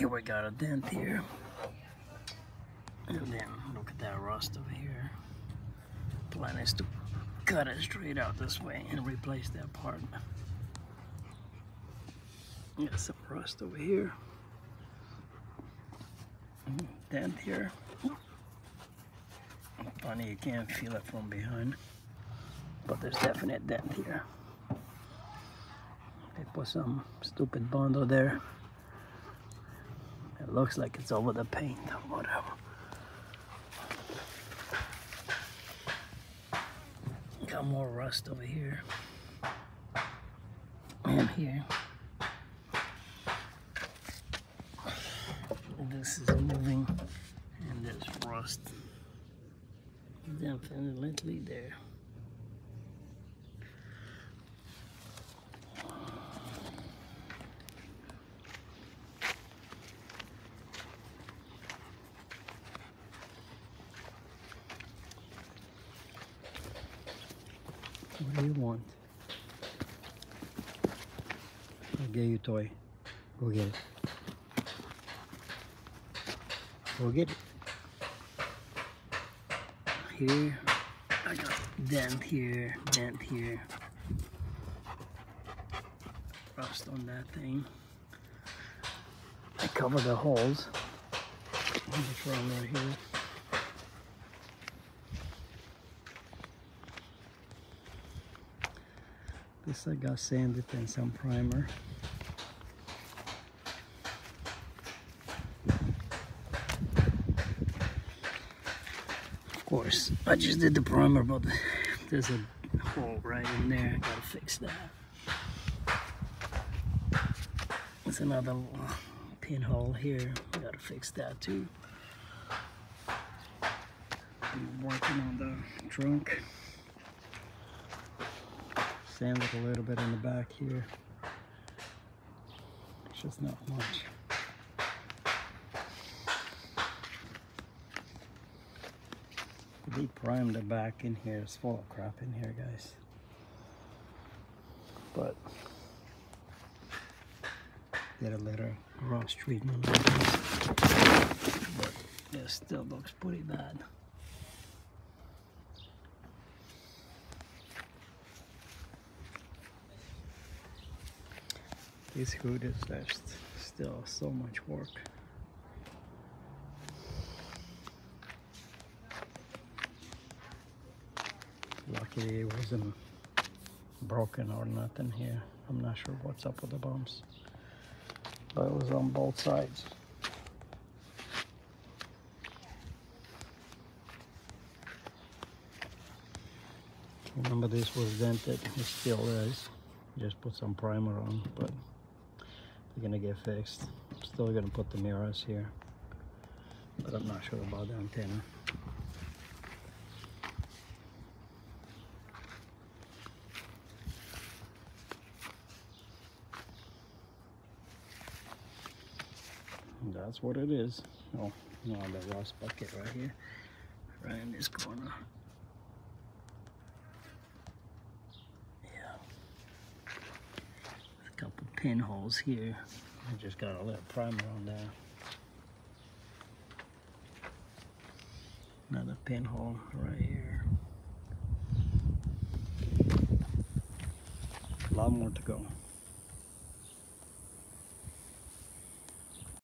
here we got a dent here. And then look at that rust over here. Plan is to cut it straight out this way and replace that part. Got some rust over here. Dent here. Funny, you can't feel it from behind, but there's definite dent here. They put some stupid bundle there. It looks like it's over the paint or whatever. Got more rust over here and here. This is moving and there's rust definitely there. What do you want? I'll get you a toy. Go get it. Go get it. Here, I got dent here, dent here. Rust on that thing. I cover the holes. What's wrong right here? This I got sanded and some primer. Of course, I just did the primer, but there's a hole right in there. I gotta fix that. There's another pinhole here. I gotta fix that too. I'm working on the trunk. Sanded a little bit in the back here. It's just not much. They primed the back in here. It's full of crap in here, guys. But did a little rust treatment on this. But it still looks pretty bad. This hood is just still so much work. Luckily it wasn't broken or nothing here. I'm not sure what's up with the bumps, but it was on both sides. Remember, this was dented. It still is. Just put some primer on, but they're gonna get fixed. I'm still gonna put the mirrors here, but I'm not sure about the antenna. That's what it is. Oh, no, the rust bucket right here, right in this corner. Yeah, a couple pinholes here. I just got a little primer on there. Another pinhole right here. A lot more to go.